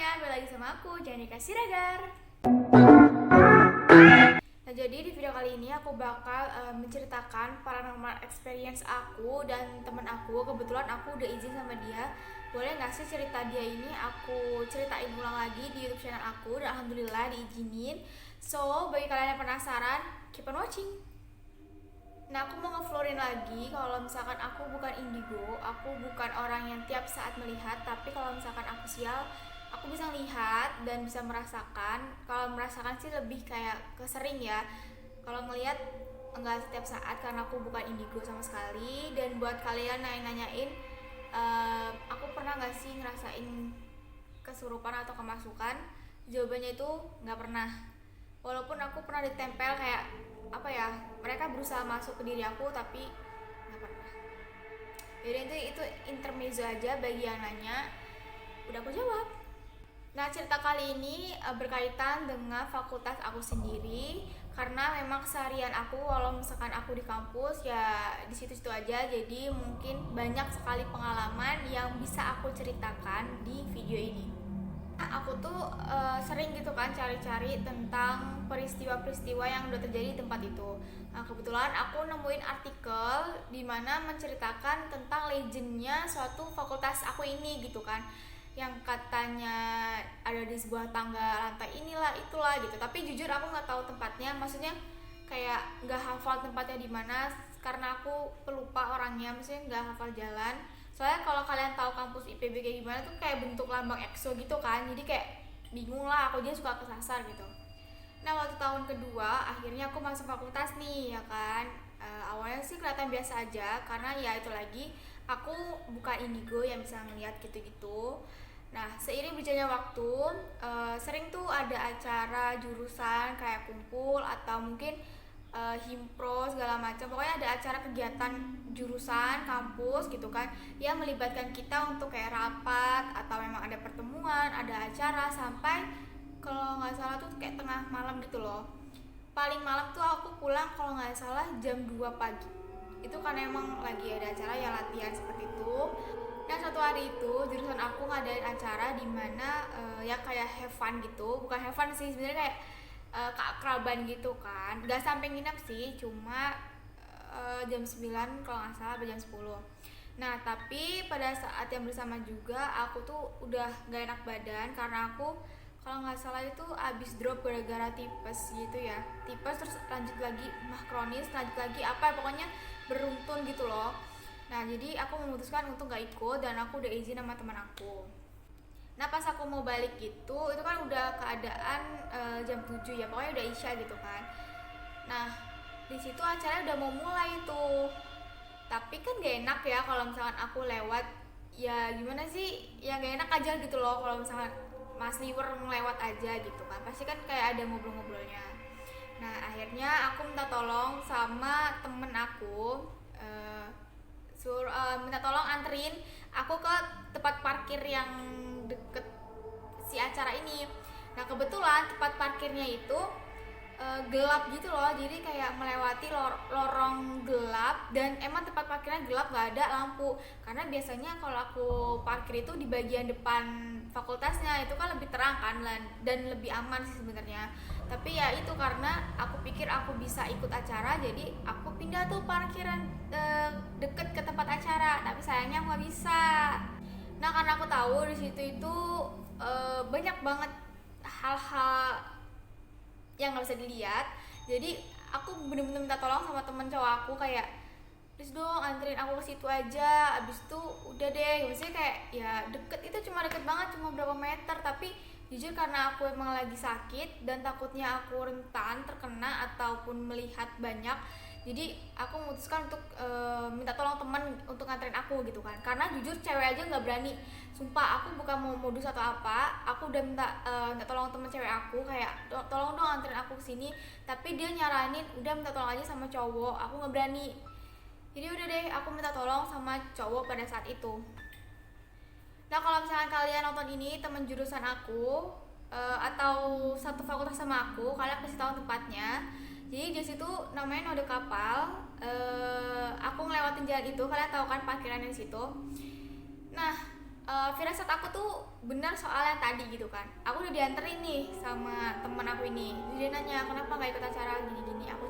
semuanya, balik lagi sama aku, Janika Siregar. Nah, jadi di video kali ini aku bakal menceritakan paranormal experience aku dan temen aku. Kebetulan aku udah izin sama dia. Boleh nggak sih cerita dia ini aku ceritain ulang lagi di YouTube channel aku, dan alhamdulillah diizinin. So, bagi kalian yang penasaran, keep on watching. Nah, aku mau ngeflorin lagi kalau misalkan aku bukan indigo, aku bukan orang yang tiap saat melihat, tapi kalau misalkan aku sial, aku bisa lihat dan bisa merasakan. Kalau merasakan sih lebih kayak kesering ya. Kalau ngelihat enggak setiap saat karena aku bukan indigo sama sekali. Dan buat kalian yang nanyain, aku pernah nggak sih ngerasain kesurupan atau kemasukan? Jawabannya itu nggak pernah. Walaupun aku pernah ditempel kayak apa ya, mereka berusaha masuk ke diri aku tapi nggak pernah. Jadi itu intermezzo aja bagi yang nanya. Udah aku jawab. Nah, cerita kali ini berkaitan dengan fakultas aku sendiri, karena memang keseharian aku walau misalkan aku di kampus ya di situ-situ aja, jadi mungkin banyak sekali pengalaman yang bisa aku ceritakan di video ini. Aku tuh sering gitu kan cari-cari tentang peristiwa-peristiwa yang udah terjadi di tempat itu. Nah, kebetulan aku nemuin artikel di mana menceritakan tentang legendnya suatu fakultas aku ini gitu kan, yang katanya ada di sebuah tangga lantai inilah itulah gitu. Tapi jujur aku nggak tahu tempatnya, maksudnya kayak nggak hafal tempatnya di mana karena aku pelupa orangnya, maksudnya nggak hafal jalan. Soalnya kalau kalian tahu kampus IPB kayak gimana tuh kayak bentuk lambang EXO gitu kan, jadi kayak bingung lah, aku dia suka kesasar gitu. Nah, waktu tahun kedua akhirnya aku masuk fakultas nih ya kan. Awalnya sih kelihatan biasa aja karena ya itu lagi aku bukan indigo yang bisa ngeliat gitu-gitu. Nah, seiring berjalannya waktu, sering tuh ada acara jurusan kayak kumpul atau mungkin himpro segala macam, pokoknya ada acara kegiatan jurusan kampus gitu kan yang melibatkan kita untuk kayak rapat atau memang ada pertemuan, ada acara sampai kalau nggak salah tuh kayak tengah malam gitu loh. Paling malam tuh aku pulang kalau nggak salah jam 2 pagi, itu karena emang lagi ada acara ya, latihan seperti itu. Nah, suatu hari itu jurusan aku ngadain acara di mana ya kayak have fun gitu, bukan have fun sih sebenarnya, kayak keakraban gitu kan. Gak sampai nginep sih, cuma jam 9 kalau nggak salah, jam 10. Nah, tapi pada saat yang bersama juga aku tuh udah gak enak badan karena aku kalau nggak salah itu abis drop gara-gara tipes gitu ya. Tipes terus lanjut lagi mah kronis, lanjut lagi apa pokoknya beruntun gitu loh. Nah, jadi aku memutuskan untuk gak ikut dan aku udah izin sama teman aku. Nah, pas aku mau balik gitu, itu kan udah keadaan jam 7 ya, pokoknya udah isya gitu kan. Nah, di situ acaranya udah mau mulai tuh. Tapi kan gak enak ya kalau misalkan aku lewat, ya gimana sih? Ya gak enak aja gitu loh kalau misalkan Mas Liwer ngelewat aja gitu kan. Pasti kan kayak ada ngobrol-ngobrolnya. Nah, akhirnya aku minta tolong sama temen aku, minta tolong anterin aku ke tempat parkir yang deket si acara ini. Nah, kebetulan tempat parkirnya itu gelap gitu loh, jadi kayak melewati lorong gelap dan emang tempat parkirnya gelap, gak ada lampu. Karena biasanya kalau aku parkir itu di bagian depan fakultasnya, itu kan lebih terang kan dan lebih aman sih sebenarnya. Tapi ya itu karena aku pikir aku bisa ikut acara, jadi aku pindah tuh parkiran deket ke tempat acara. Tapi sayangnya aku gak bisa. Nah, karena aku tahu di situ itu banyak banget hal-hal yang nggak bisa dilihat, jadi aku bener-bener minta tolong sama temen cowok aku kayak, please dong anterin aku ke situ aja. Abis itu udah deh, maksudnya kayak ya deket, itu cuma deket banget, cuma berapa meter. Tapi jujur karena aku emang lagi sakit dan takutnya aku rentan terkena ataupun melihat banyak, jadi aku memutuskan untuk minta tolong teman untuk nganterin aku gitu kan. Karena jujur cewek aja nggak berani, sumpah aku bukan mau modus atau apa, aku udah minta tolong temen cewek aku kayak tolong dong anterin aku kesini, tapi dia nyaranin udah minta tolong aja sama cowok, aku nggak berani. Jadi udah deh, aku minta tolong sama cowok pada saat itu. Nah, kalau misalkan kalian nonton ini temen jurusan aku atau satu fakultas sama aku, kalian pasti tahu tempatnya. Jadi di situ namanya Node Kapal. Aku ngelewatin jalan itu, kalian tahu kan parkiran di situ. Nah, firasat aku tuh benar soal yang tadi gitu kan. Aku udah dianterin nih sama temen aku ini, dia nanya kenapa nggak ikut acara gini-gini. Aku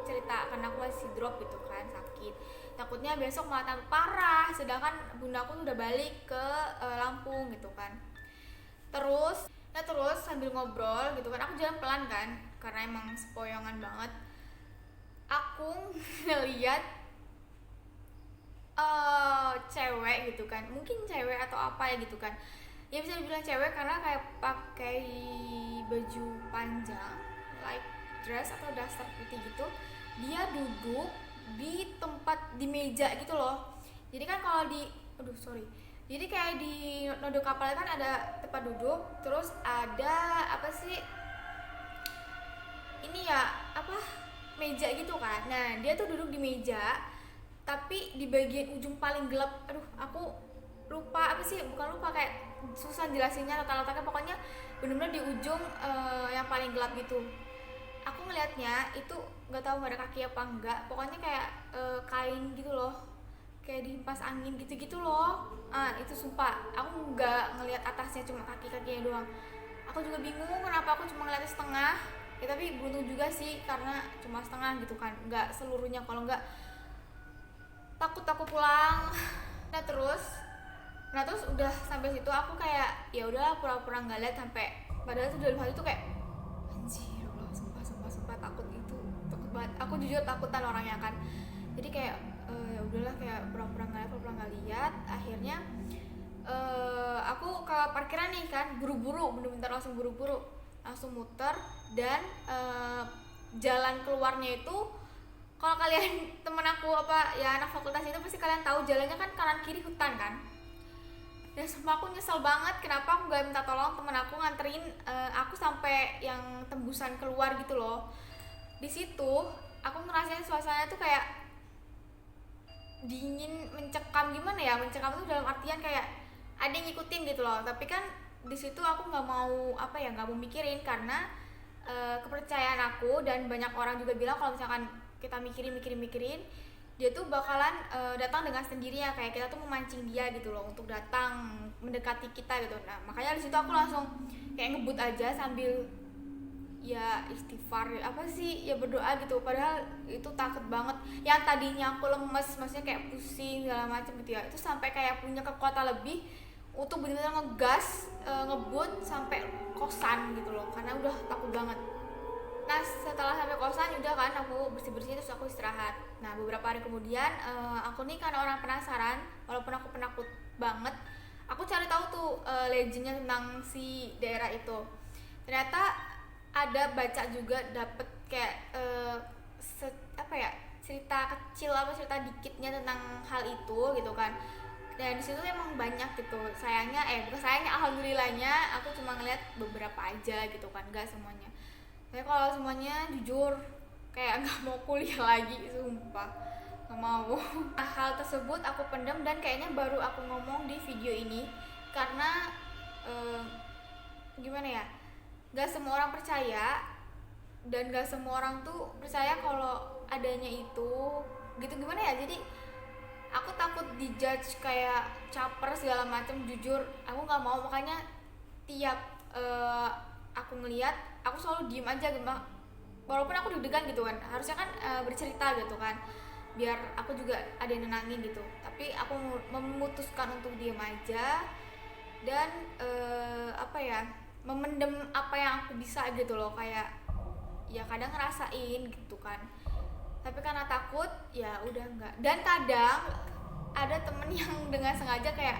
cerita karena aku masih drop gitu kan, sakit, takutnya besok malah tambah parah, sedangkan bunda aku tuh udah balik ke Lampung gitu kan. Terus sambil ngobrol gitu kan, aku jalan pelan kan karena emang sepoyongan banget. Aku ngeliat cewek gitu kan, mungkin cewek atau apa ya gitu kan, ya bisa dibilang cewek karena kayak pakai baju panjang like dress atau daster putih gitu. Dia duduk di tempat, di meja gitu loh. Jadi kan kalau di aduh sorry jadi kayak di nodo kapal kan ada tempat duduk, terus ada apa sih ini ya, apa, meja gitu kan. Nah dia tuh duduk di meja tapi di bagian ujung paling gelap. Aduh aku lupa apa sih, bukan lupa, kayak susah jelasinnya letak-letaknya, pokoknya bener-bener di ujung yang paling gelap gitu. Aku ngelihatnya itu nggak tahu nggak ada kaki apa enggak, pokoknya kayak kain gitu loh, kayak dihempas angin gitu-gitu loh. Itu sumpah aku nggak ngelihat atasnya, cuma kaki-kakinya doang. Aku juga bingung kenapa aku cuma ngeliatnya setengah ya, tapi beruntung juga sih karena cuma setengah gitu kan, nggak seluruhnya, kalau nggak takut aku pulang. Nah terus udah sampai situ aku kayak ya udahlah pura-pura nggak lihat, sampai padahal tuh dalam hati tuh kayak anjir Allah, sumpah takut, itu takut banget. Aku jujur takutan orangnya kan, jadi kayak ya udahlah, kayak pura-pura nggak lihat. Akhirnya aku ke parkiran nih kan, buru-buru, bener-bener langsung buru-buru, langsung muter. Dan jalan keluarnya itu, kalau kalian temen aku apa ya anak fakultas itu pasti kalian tahu jalannya kan kanan kiri hutan kan. Dan sumpah aku nyesel banget kenapa aku gak minta tolong temen aku nganterin aku sampai yang tembusan keluar gitu loh. Di situ aku ngerasain suasananya tuh kayak dingin, mencekam. Gimana ya, mencekam tuh dalam artian kayak ada yang ngikutin gitu loh. Tapi kan di situ aku nggak mau apa ya, nggak mau mikirin karena kepercayaan aku, dan banyak orang juga bilang kalau misalkan kita mikirin dia tuh bakalan datang dengan sendirinya, kayak kita tuh memancing dia gitu loh untuk datang mendekati kita gitu. Nah makanya di situ aku langsung kayak ngebut aja sambil ya istighfar, apa sih ya, berdoa gitu. Padahal itu takut banget, yang tadinya aku lemes, maksudnya kayak pusing segala macam gitu ya, itu sampai kayak punya kekuatan lebih untuk benar-benar ngegas, ngebut sampai kosan gitu loh, karena udah takut banget. Nah setelah sampai kosan udah kan aku bersih-bersih, terus aku istirahat. Nah beberapa hari kemudian aku nih karena orang penasaran, walaupun aku penakut banget, aku cari tahu tuh legendnya tentang si daerah itu. Ternyata ada baca juga, dapet kayak apa ya, cerita kecil, apa cerita dikitnya tentang hal itu gitu kan. Dan di situ emang banyak gitu. Sayangnya bukan sayangnya, alhamdulillahnya aku cuma ngeliat beberapa aja gitu kan, nggak semuanya. Tapi kalau semuanya jujur kayak nggak mau kuliah lagi, sumpah nggak mau. Nah, hal tersebut aku pendam dan kayaknya baru aku ngomong di video ini karena gimana ya, nggak semua orang percaya, dan nggak semua orang tuh percaya kalau adanya itu gitu. Gimana ya, jadi aku takut dijudge kayak caper segala macam. Jujur aku nggak mau, makanya tiap aku ngelihat aku selalu diem aja gitu, walaupun aku deg-degan gitu kan, harusnya kan bercerita gitu kan biar aku juga ada yang nenangin gitu, tapi aku memutuskan untuk diem aja. Dan apa ya, memendam apa yang aku bisa gitu loh, kayak ya kadang ngerasain gitu kan, tapi karena takut ya udah enggak. Dan kadang ada temen yang dengan sengaja kayak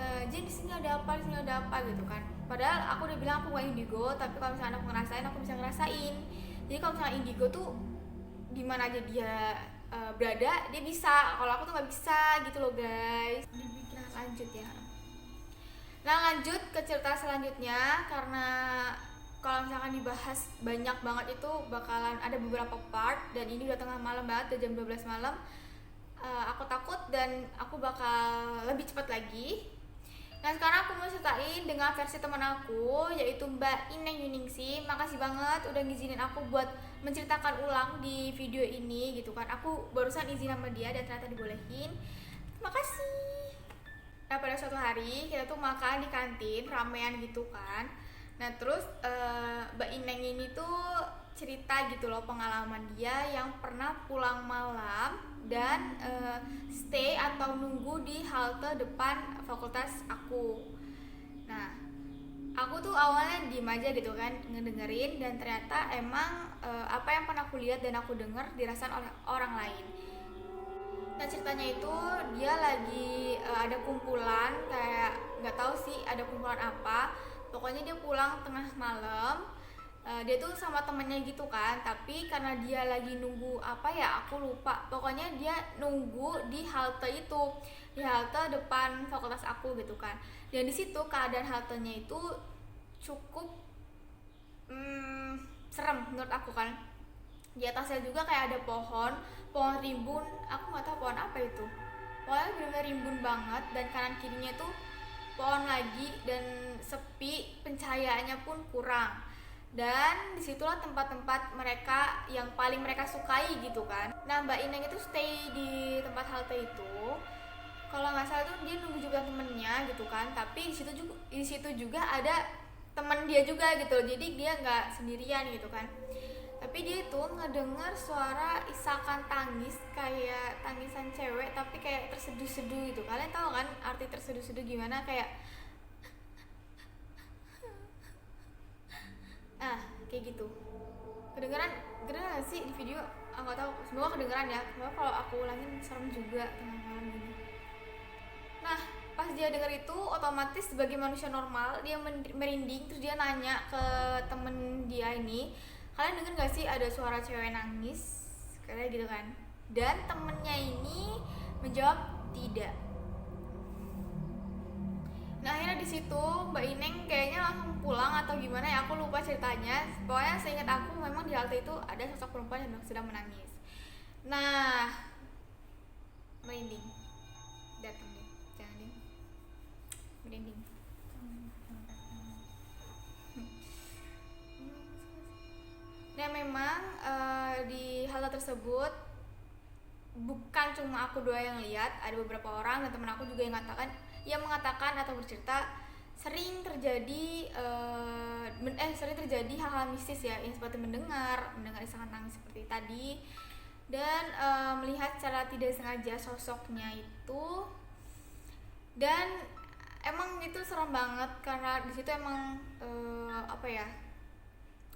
Jen di sini ada apa, di sini ada apa gitu kan, padahal aku udah bilang aku gak indigo, tapi kalau misalnya aku ngerasain, aku bisa ngerasain. Jadi kalau misalnya indigo tuh dimana aja dia berada dia bisa, kalau aku tuh nggak bisa gitu loh guys. Nah lanjut ya, nah lanjut ke cerita selanjutnya, karena kalau misalkan dibahas banyak banget itu bakalan ada beberapa part, dan ini udah tengah malam banget, udah jam 12 malam. Aku takut dan aku bakal lebih cepat lagi. Nah sekarang aku mau ceritain dengan versi teman aku, yaitu Mbak Ineng Yuningsi. Makasih banget udah ngizinin aku buat menceritakan ulang di video ini gitu kan. Aku barusan izin sama dia dan ternyata dibolehin. Terima kasih. Nah pada suatu hari kita tuh makan di kantin ramean gitu kan. Nah terus Mbak Ineng ini tuh cerita gitu loh pengalaman dia yang pernah pulang malam dan stay atau nunggu di halte depan fakultas aku. Nah aku tuh awalnya diem aja gitu kan ngedengerin, dan ternyata emang apa yang pernah aku lihat dan aku denger dirasakan oleh orang lain. Nah ceritanya itu dia lagi ada kumpulan, kayak nggak tahu sih ada kumpulan apa. Pokoknya dia pulang tengah malam. Dia tuh sama temennya gitu kan, tapi karena dia lagi nunggu apa ya aku lupa. Pokoknya dia nunggu di halte itu, di halte depan fakultas aku gitu kan. Dan di situ keadaan haltenya itu cukup serem menurut aku kan. Di atasnya juga kayak ada pohon rimbun, aku nggak tahu pohon apa itu, pokoknya benar-benar rimbun banget, dan kanan kirinya tuh pohon lagi, dan sepi, pencahayaannya pun kurang. Dan disitulah tempat-tempat mereka yang paling mereka sukai gitu kan. Nah Mbak Ineng itu stay di tempat halte itu, kalau nggak salah tuh dia nunggu juga temennya gitu kan, tapi di situ juga ada temen dia juga gitu, jadi dia nggak sendirian gitu kan. Tapi dia tuh ngedenger suara isakan tangis, kayak tangisan cewek tapi kayak terseduh-seduh gitu. Kalian tahu kan arti terseduh-seduh gimana, kayak kayak gitu. Kedengeran gak sih di video? Aku nggak tahu, semoga kedengeran ya. Semoga kalau aku ulangin serem juga tengah malam ini. Nah pas dia denger itu, otomatis sebagai manusia normal dia merinding. Terus dia nanya ke temen dia ini, kalian denger gak sih ada suara cewek nangis, kayak gitu kan. Dan temennya ini menjawab tidak. Nah akhirnya di situ Mbak Ineng kayaknya langsung pulang atau gimana ya, aku lupa ceritanya. Pokoknya seingat aku memang di halte itu ada sosok perempuan yang sedang menangis. Nah merinding, datang deh, jangan deh, merinding. Nah memang di halte tersebut bukan cuma aku doang yang lihat, ada beberapa orang dan teman aku juga yang mengatakan atau bercerita sering terjadi hal-hal mistis ya, yang seperti mendengar isakan tangis seperti tadi, dan melihat secara tidak sengaja sosoknya itu. Dan emang itu serem banget karena di situ emang apa ya,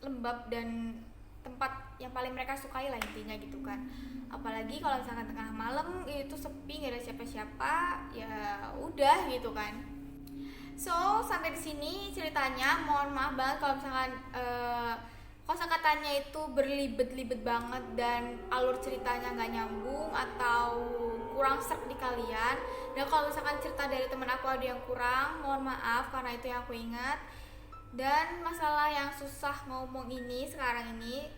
lembab dan tempat yang paling mereka sukai lah intinya gitu kan. Apalagi kalau misalkan tengah malam itu sepi, nggak ada siapa-siapa, ya udah gitu kan. So sampai di sini ceritanya. Mohon maaf banget kalau misalkan kosakatanya itu berlibet-libet banget dan alur ceritanya nggak nyambung atau kurang serk di kalian. Dan kalau misalkan cerita dari teman aku ada yang kurang, mohon maaf karena itu yang aku ingat. Dan masalah yang susah ngomong ini sekarang ini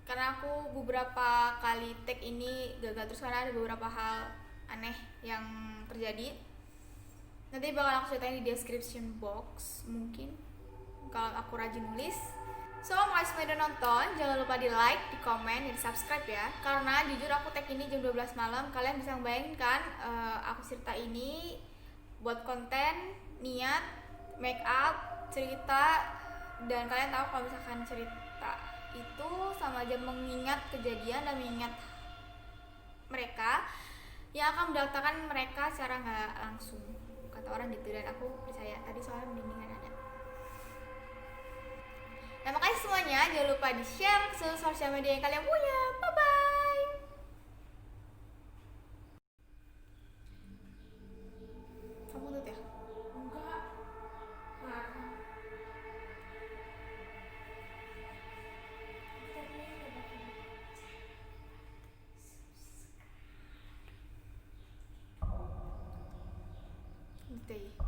karena aku beberapa kali tag ini gagal terus karena ada beberapa hal aneh yang terjadi. Nanti bakal aku ceritain di description box mungkin kalau aku rajin nulis. So makasih udah nonton, jangan lupa di like, di komen, dan di subscribe ya. Karena jujur aku tag ini jam 12 malam, kalian bisa bayangkan aku cerita ini buat konten, niat, make up, cerita. Dan kalian tahu kalau misalkan cerita itu sama aja mengingat kejadian dan mengingat mereka yang akan mendatangkan mereka secara nggak langsung, kata orang gitu. Dan aku percaya tadi soalnya mendingan ada. Nah makasih semuanya, jangan lupa di share ke seluruh sosial media yang kalian punya. Bye bye. Kamu tutup ya? Enggak. Gitu ya.